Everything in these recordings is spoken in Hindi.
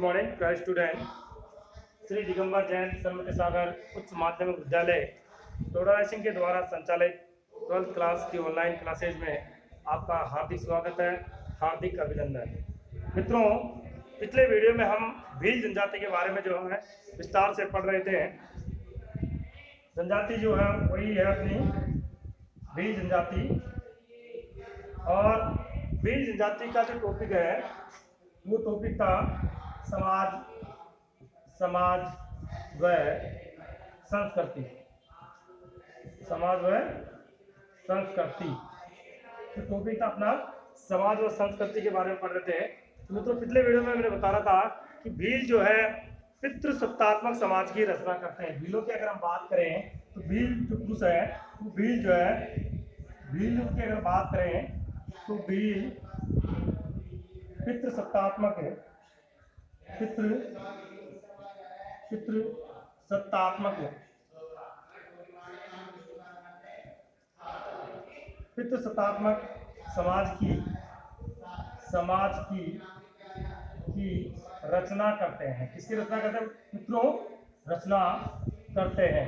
मॉर्निंग प्यारे स्टूडेंट। श्री दिगंबर जैन सन्मति सागर उच्च माध्यमिक विद्यालय डोडा रायसिंह के द्वारा संचालित 12th क्लास की ऑनलाइन क्लासेज में आपका हार्दिक स्वागत है, हार्दिक अभिनंदन। मित्रों, पिछले वीडियो में हम भील जनजाति के बारे में जो है विस्तार से पढ़ रहे थे। जनजाति जो है वही है अपनी भील जनजाति, और भील जनजाति का जो टॉपिक है वो टॉपिक था समाज व संस्कृति। समाज व संस्कृति तो टॉपिक था अपना समाज व संस्कृति के बारे में पढ़ रहे थे। तो मित्रों, पिछले वीडियो में मैंने बता रहा था कि भील जो है पितृसत्तात्मक समाज की रचना करते हैं। भीलों की अगर हम बात करें तो भील जो पुरुष है वो भील जो है भील की अगर बात करें तो भील पितृसत्तात्मक है। पितृसत्तात्मक है। पितृसत्तात्मक समाज की रचना करते हैं। किसकी रचना करते हैं मित्रों? रचना करते हैं।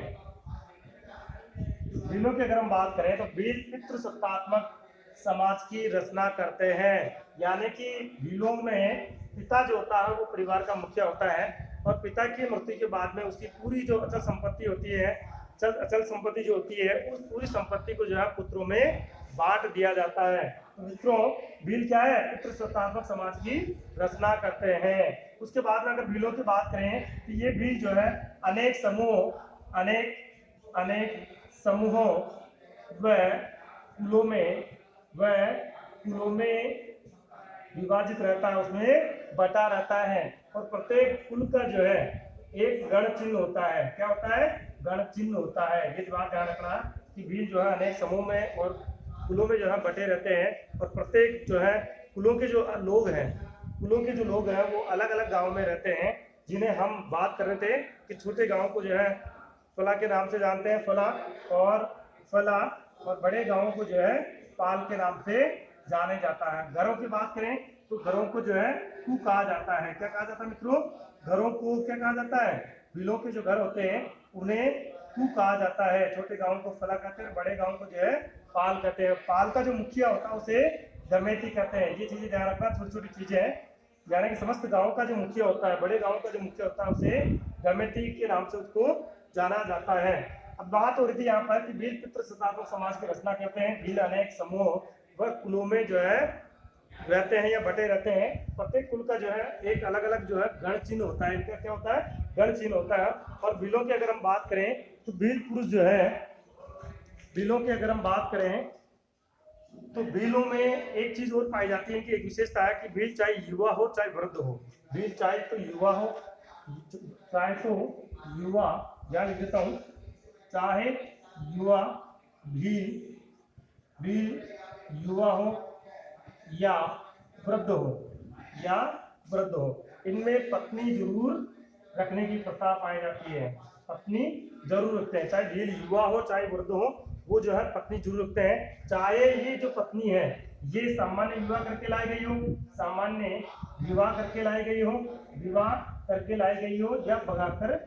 भीलों की अगर हम बात करें तो भील पितृसत्तात्मक समाज की रचना करते हैं, यानी कि भीलों में पिता जो होता है वो परिवार का मुखिया होता है, और पिता की मृत्यु के बाद में उसकी पूरी जो अचल संपत्ति होती है, अचल संपत्ति जो होती है, उस पूरी संपत्ति को जो है पुत्रों में बांट दिया जाता है। तो मित्रों, भील क्या है? पितृसत्तात्मक समाज की रचना करते हैं। उसके बाद में अगर भीलों की बात करें तो ये भील जो है अनेक समूहों व कुलों में विभाजित रहता है, उसमें बटा रहता है, और प्रत्येक कुल का जो है एक गण चिन्ह होता है। क्या होता है? गण चिन्ह होता है। ये बात ध्यान रखना कि भील जो है अनेक समूह में और कुलों में जो है बटे रहते हैं, और प्रत्येक जो है कुलों के जो लोग हैं वो अलग अलग गांव में रहते हैं, जिन्हें हम बात कर रहे थे कि छोटे गांव को जो है फला के नाम से जानते हैं, फला, और बड़े गांवों को जो है पाल के नाम से जाने जाता है। घरों की बात करें तो घरों को जो है कु कहा जाता है। क्या कहा जाता है मित्रों? घरों को क्या कहा जाता है? भीलों के जो घर होते हैं उन्हें कु कहा जाता है। छोटे गांव को फला कहते हैं, बड़े गांव को जो है पाल कहते हैं। पाल का जो मुखिया होता है उसे दमेती कहते हैं। ये चीजें ध्यान रखना, छोटी छोटी चीजें हैं, यानी कि समस्त गांव का जो मुखिया होता है, बड़े गांव का जो मुखिया होता है, उसे दमेती के नाम से उसको जाना जाता है। अब बात हो रही थी यहाँ पर कि भील पितृसत्तात्मक समाज की रचना करते हैं। भील अनेक समूह व कुलों में जो है रहते हैं या बटे रहते हैं। प्रत्येक कुल का जो है एक अलग अलग जो है गण चिन्ह होता है। इनका क्या होता है? गण चिन्ह होता है। और भीलों की अगर हम बात करें तो भील पुरुष जो है, भीलों की अगर हम बात करें तो भीलों में एक चीज और पाई जाती है कि एक विशेषता है कि भील चाहे युवा हो चाहे वृद्ध हो, भील चाहे तो युवा या लिख देता हूँ, चाहे युवा भील युवा हो या वृद्ध हो, इनमें पत्नी जरूर रखने की प्रथा पाई जाती है। पत्नी जरूर रखते हैं, चाहे भील युवा हो चाहे वृद्ध हो, वो जो है पत्नी जरूर रखते हैं। चाहे ये जो पत्नी है ये सामान्य विवाह करके लाई गई हो, विवाह करके लाई गई हो या भगाकर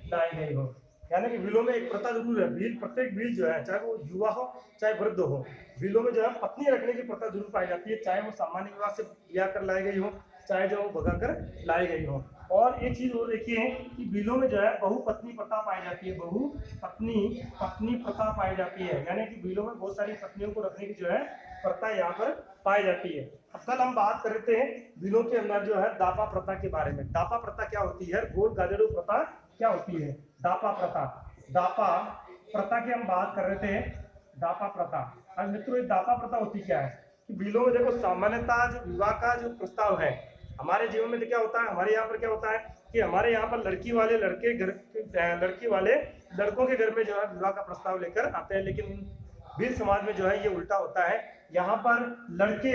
लाई गई हो। यानी कि भीलों में एक प्रथा जरूर है। प्रत्येक भील जो है, चाहे वो युवा हो चाहे वृद्ध हो, भीलों में जो है पत्नी रखने की प्रथा जरूर पाई जाती है, चाहे वो सामान्य विवाह से ब्याह कर लाई गई हो, चाहे जो वो भगाकर लाई गई हो। और एक चीज और देखिए कि भीलों में जो है बहुपत्नी प्रथा पाई जाती है। पत्नी प्रथा पाई जाती है, यानी कि भीलों में बहुत सारी पत्नियों को रखने की जो है प्रथा यहाँ पर पाई जाती है। अब कल हम बात कर रहे थे भीलों के अंदर जो है दापा प्रथा के बारे में। दापा प्रथा क्या होती है? गोल गाजरू प्रथा क्या होती है? दापा प्रथा की हम बात कर रहे थे। दापा प्रथा, अब मित्रों ये दापा प्रथा होती क्या है कि भीलों में देखो, सामान्यतः जो विवाह का जो प्रस्ताव है हमारे जीवन में तो क्या होता है, हमारे यहाँ पर क्या होता है कि हमारे यहाँ पर लड़की वाले लड़कों के घर में जो है विवाह का प्रस्ताव लेकर आते हैं, लेकिन भील समाज में जो है ये उल्टा होता है। यहाँ पर लड़के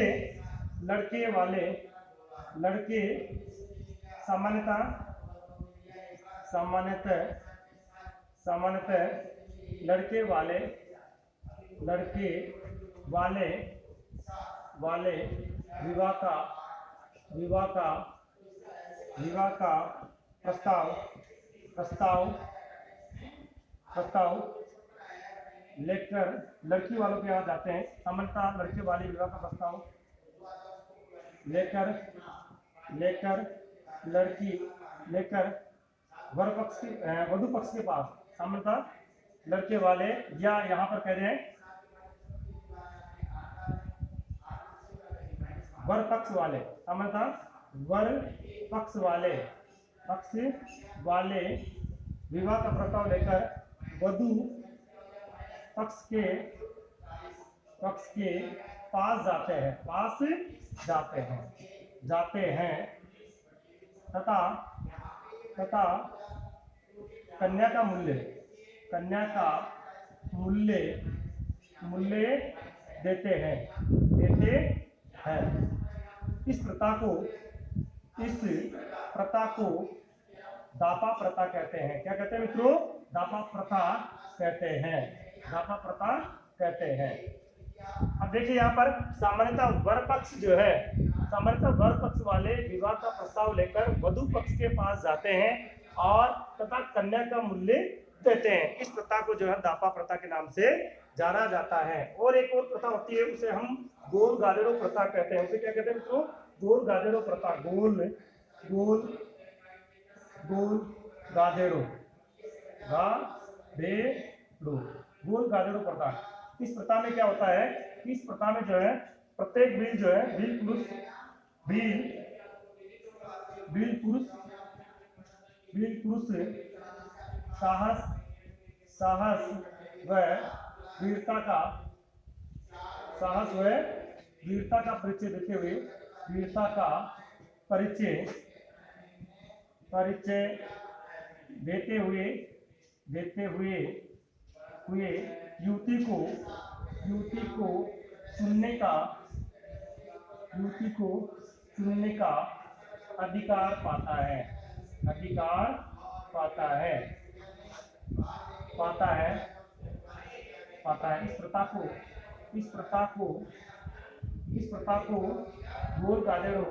सामान्यतः लड़के वाले विवाह का विवाह का प्रस्ताव प्रस्ताव प्रस्ताव लेकर लड़की वालों के यहाँ जाते हैं। सामान्यतः लड़के वाले विवाह का प्रस्ताव लेकर वर पक्ष वधु पक्ष के पास, सामान्यतः लड़के वाले या यहाँ पर कह रहे हैं वर पक्ष वाले, सामान्यतः वर पक्ष वाले विवाह का प्रस्ताव लेकर वधु पक्ष के पास जाते हैं तथा कन्या का मूल्य देते हैं। इस प्रथा को दापा प्रथा कहते हैं। क्या कहते हैं मित्रों? दापा प्रथा कहते हैं। अब देखिए यहाँ पर सामान्यतः वर पक्ष वाले विवाह का प्रस्ताव लेकर वधु पक्ष के पास जाते हैं और तथा कन्या का मूल्य देते हैं। इस प्रथा को जो है दापा प्रथा के नाम से जाना जाता है। और एक और प्रथा होती है, उसे हम गोल गादेरो प्रथा कहते हैं। उसे क्या कहते हैं मित्रों? गोल गादेरो प्रथा। गोल गादेरो प्रथा। इस प्रथा में क्या होता है? इस प्रथा में जो है प्रत्येक बील पुरुष साहस व वीरता का परिचय देते हुए युवती को चुनने का अधिकार पाता है। इस प्रथा को गोल गादेरो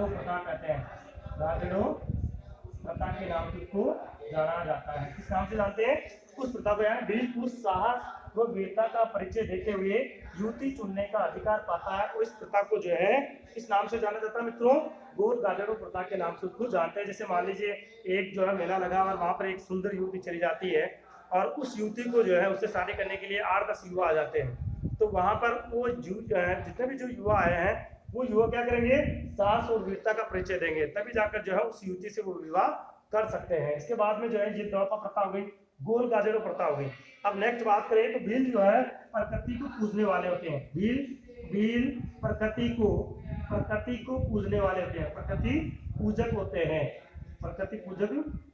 प्रथा कहते हैं। गादेरो प्रथा के नाम से इसको जाना जाता है। किस नाम से जानते हैं? उस प्रथा को यानी वीर पुरुष साहस व वीरता का परिचय देते हुए युवती चुनने का अधिकार पाता है। और इस प्रथा को जो है इस नाम से जाना जाता है मित्रों, गोल गादेरो प्रथा के नाम से उसको जानते हैं। जैसे मान लीजिए एक जो है मेला लगा और वहां पर एक सुंदर युवती चली जाती है और उस युवती को जो है उससे शादी करने के लिए 8-10 युवा आ जाते हैं। तो वहां पर वो जितने भी जो युवा आए हैं वो युवा क्या करेंगे? साहस और वीरता का परिचय देंगे, तभी जाकर जो है उस युवती से वो विवाह कर सकते हैं। इसके बाद में जो है ये दापा प्रथा हो गई, गोल गादेरो प्रथा हो गई। अब नेक्स्ट बात करें तो भील जो है प्रकृति को पूजने वाले होते हैं। भील प्रकृति को पूजने वाले होते हैं, प्रकृति पूजक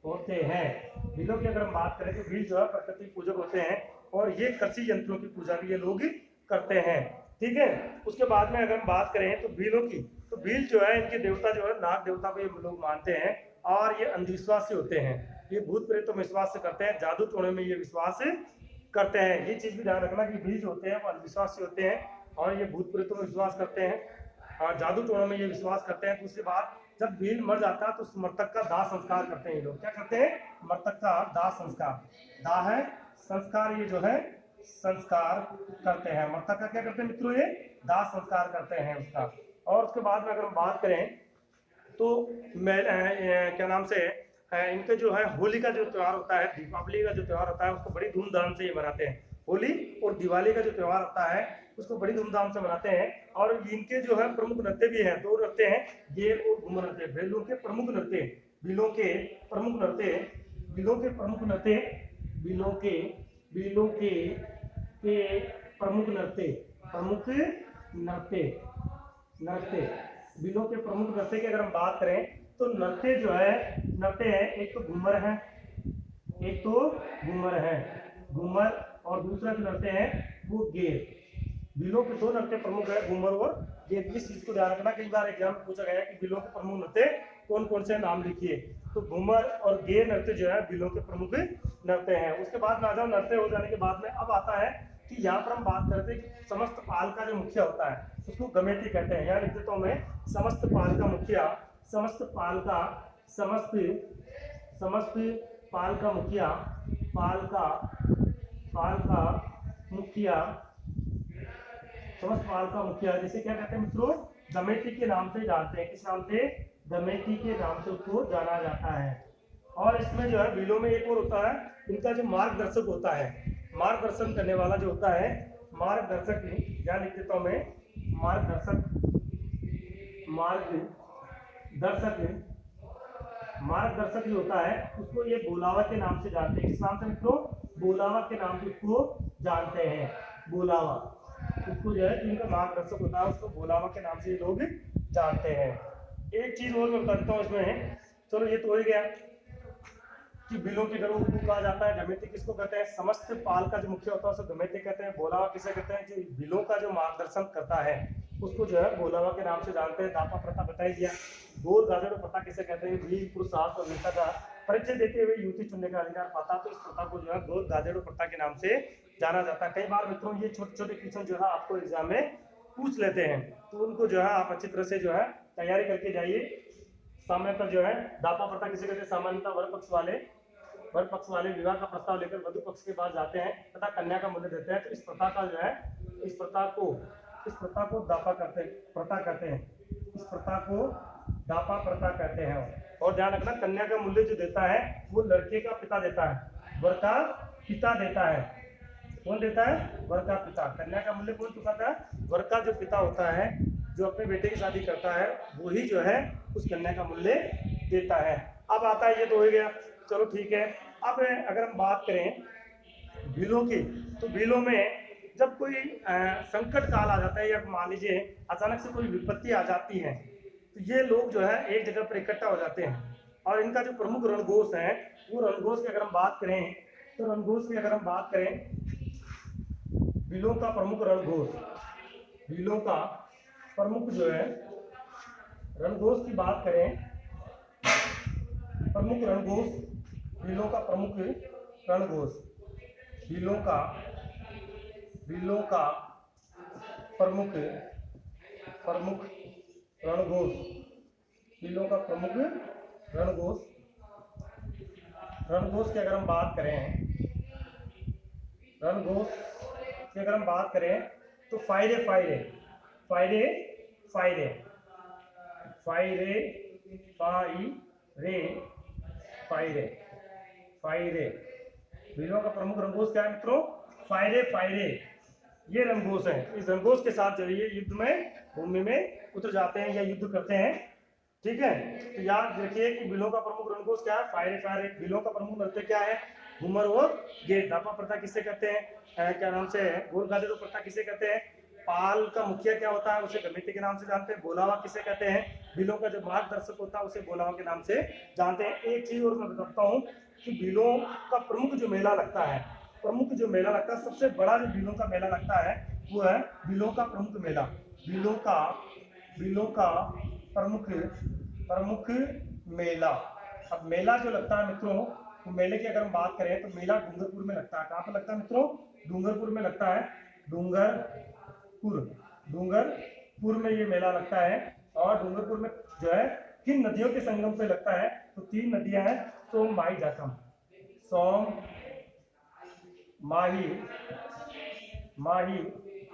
होते हैं। भीलों की अगर हम बात करें तो भील जो है प्रकृति पूजक होते हैं और ये कृषि यंत्रों की पूजा भी ये लोग करते हैं। ठीक है। उसके बाद में अगर हम बात करें तो भीलों की, तो भील जो है इनके देवता जो है नाग देवता को ये लोग मानते हैं और ये अंधविश्वासी होते हैं। ये भूत प्रेतों में विश्वास करते हैं, जादू टोने में ये विश्वास करते हैं। ये चीज भी ध्यान रखना कि भील जो होते हैं वो अंधविश्वासी होते हैं और ये भूत प्रेतों में विश्वास करते हैं और जादू टोने में ये विश्वास करते हैं। दूसरी बात, जब भील मर जाता है तो उस मृतक का दाह संस्कार करते हैं। ये लोग क्या करते हैं? मृतक का दाह संस्कार, दाह है संस्कार, ये जो है संस्कार करते हैं। मृतक का क्या करते हैं मित्रों? ये दाह संस्कार करते हैं उसका। और उसके बाद में अगर हम बात करें तो क्या नाम से इनके जो है होली का जो त्यौहार होता है, दीपावली का जो त्यौहार होता है, उसको बड़ी धूमधाम से ये मनाते हैं। होली और दिवाली का जो त्यौहार होता है उसको बड़ी धूमधाम से मनाते हैं। और इनके जो है प्रमुख नृत्य भी हैं, 2 नृत्य हैं, गेर और घूमर नृत्य। भीलों के प्रमुख नृत्य की अगर हम बात करें तो नृत्य जो है एक तो घूमर है, घूमर और दूसरा जो नृत्य है वो गेर। भीलों के 2 नृत्य प्रमुख है, घूमर और गेर। इस चीज को ध्यान रखना, कई बार एग्जाम में पूछा गया है कि भीलों के प्रमुख नृत्य कौन कौन से नाम लिखिए। तो घूमर और गेर नृत्य जो है भीलों के प्रमुख नृत्य हैं। उसके बाद में आ जाओ, नृत्य हो जाने के बाद में अब आता है कि यहाँ पर हम बात करते हैं कि समस्त पाल का जो मुखिया होता है उसको गमेती कहते हैं। यहाँ लिख देता हूँ मैं, समस्त पाल का मुखिया, समस्त पाल का, समस्त समस्त पाल का मुखिया, पाल का मुखिया, समस्त पाल का मुखिया, जिसे क्या कहते हैं मित्रों, गमेती के नाम से जानते हैं। किस नाम से? गमेती के नाम से उसको जाना जाता है। और इसमें जो है बिलों में एक और होता है, इनका जो मार्गदर्शक होता है, मार्गदर्शन करने वाला जो होता है, मार्गदर्शक, यहाँ लिख देता हूं मैं, मार्गदर्शक, मार्गदर्शक जो होता है उसको ये बोलावा के नाम से जानते हैं। किस नाम से मित्रों? बोलावा के नाम से उसको जानते हैं। बोलावा, उसको जो है इनका मार्गदर्शक होता है, उसको बोलावा के नाम से ये लोग जानते हैं। एक चीज और मैं बताता हूँ इसमें, चलो ये तो हो ही गया कि बिलों के घरों को कहा जाता है। गमेती किसको कहते हैं? समस्त पाल का जो मुखिया होता है उसको गमेती कहते हैं। बोलावा किसे कहते हैं? जो बिलों का जो मार्गदर्शन करता है उसको जो है बोलावा के नाम से जानते हैं। दापा प्रथा बताई दिया। गोद गाजर प्रथा किसे कहते हैं? वीर पुरुष साहस और वीरता का परिचय देते हुए युवती चुनने का अधिकार पाता, तो इस प्रथा को जो है गोद गाजर प्रथा के नाम से जाना जाता है। कई बार मित्रों ये छोटे छोटे क्वेश्चन जो है आपको एग्जाम में पूछ लेते हैं, तो उनको जो है आप अच्छी तरह से जो है तैयारी करके जाइए। सामान्यतः जो है दापा प्रथा किसे कहते हैं? सामान्यतः वर पक्ष वाले विवाह का प्रस्ताव लेकर वधु पक्ष के पास जाते हैं तथा कन्या का मूल्य देते हैं। तो इस प्रथा का जो है, इस प्रथा को दापा प्रथा कहते हैं। इस प्रथा को दापा प्रथा कहते हैं। और ध्यान रखना, कन्या का मूल्य जो देता है वो लड़के का पिता देता है, वर का पिता देता है। कौन देता है? वर का पिता। कन्या का मूल्य कौन चुकाता है? वर का जो पिता होता है, जो अपने बेटे की शादी करता है, वही जो है उस कन्या का मूल्य देता है। अब आता है, ये तो हो गया, चलो ठीक है। अब अगर हम बात करें बिलों की, तो बिलों में जब कोई संकट काल आ जाता है या मान लीजिए अचानक से कोई विपत्ति आ जाती है, तो ये लोग जो है एक जगह पर इकट्ठा हो जाते हैं। और इनका जो प्रमुख रणघोष है, वो रणघोष की अगर हम बात करें, तो रणघोष की अगर हम बात करें, बिलों का प्रमुख रणघोष, बिलों का प्रमुख जो है रणघोष की बात करें, प्रमुख रणघोष, बिलों का प्रमुख रणघोष, बिलों का प्रमुख रणघोष, बिलों का प्रमुख रणघोष की अगर हम बात करें, रणघोष की अगर हम बात करें, तो फायरे बिलों का प्रमुख रणघोष क्या है मित्रों? फायरे, ये रणघोष है। इस रणघोष के साथ जो ये युद्ध में भूमि में उतर जाते हैं या युद्ध करते हैं, ठीक है। तो याद रखिए कि बिलों का प्रमुख रणघोष क्या है? फायरे। बिलों का प्रमुख नृत्य क्या है? घूमर और गेट। दापा प्रथा किसे कहते हैं? क्या नाम से? गोद गाजर प्रथा किसे कहते हैं? पाल का मुखिया क्या होता है? उसे गमेती के नाम से जानते हैं। बोलावा किसे कहते हैं? बिलों का जो मार्गदर्शक होता है उसे बोलावा के नाम से जानते हैं। एक चीज और मैं बताता हूँ कि बिलों का प्रमुख जो मेला लगता है, सबसे बड़ा जो बिलों का मेला लगता है वो है बिलों का प्रमुख मेला। बिलों का प्रमुख मेला। अब मेला जो लगता है मित्रों, तो मेले की अगर हम बात करें तो मेला डूंगरपुर में लगता है। कहाँ पर लगता है मित्रों? डूंगरपुर में लगता है। डूंगरपुर में ये मेला लगता है। और डूंगरपुर में जो है किन नदियों के संगम पे लगता है? तो 3 नदियां हैं, सोम, माही, जाखम। सोम, माही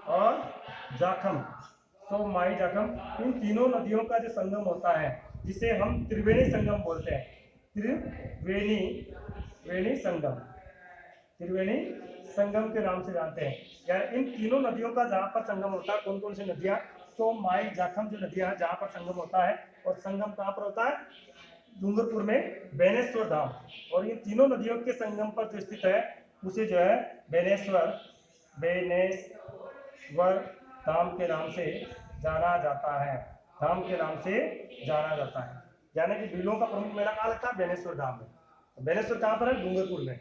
और जाखम। सोम, माही, जाखम, इन तीनों नदियों का जो संगम होता है जिसे हम त्रिवेणी संगम बोलते हैं। त्रिवेणी संगम के नाम से जानते हैं। यानी इन तीनों नदियों का जहाँ पर संगम होता है, कौन कौन सी नदियाँ? सोम, माही, जाखम जो नदियाँ हैं जहाँ पर संगम होता है। और संगम कहाँ पर होता है? डूंगरपुर में बेनेश्वर धाम। और ये तीनों नदियों के संगम पर जो स्थित है उसे जो है बेनेश्वर धाम के नाम से जाना जाता है। यानी कि बिलों का प्रमुख मेला कहाँ लगता है? बेनेश्वर धाम में। बेनेश्वर कहाँ पर है? डूंगरपुर में,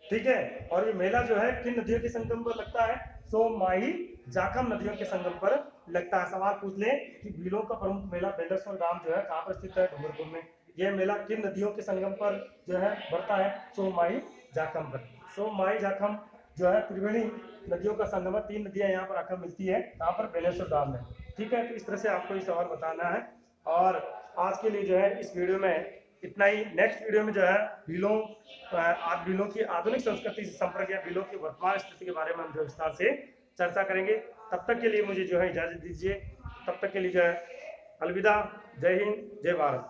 ठीक है। और ये मेला जो है किन नदियों के संगम पर लगता है? सोम, माही, जाखम नदियों के संगम पर लगता है। सवाल पूछ ले कि बिलों का प्रमुख मेला बेनेश्वर धाम जो है कहाँ पर स्थित है? डूंगरपुर में। यह मेला किन नदियों के संगम पर जो है बढ़ता है? सोम, माही, जाखम पर। सोम, माही, जाखम जो है त्रिवेणी नदियों का संगम है। 3 नदियां यहाँ पर आकर मिलती है, यहाँ पर बेलेश्वर धाम में। ठीक है, तो इस तरह से आपको ये सवाल बताना है। और आज के लिए जो है इस वीडियो में इतना ही। नेक्स्ट वीडियो में जो है भीलों की आधुनिक संस्कृति से संपर्क या भीलों की वर्तमान स्थिति के बारे में हम जो विस्तार से चर्चा करेंगे। तब तक के लिए मुझे जो है इजाजत दीजिए। तब तक के लिए जो है अलविदा। जय हिंद, जय भारत।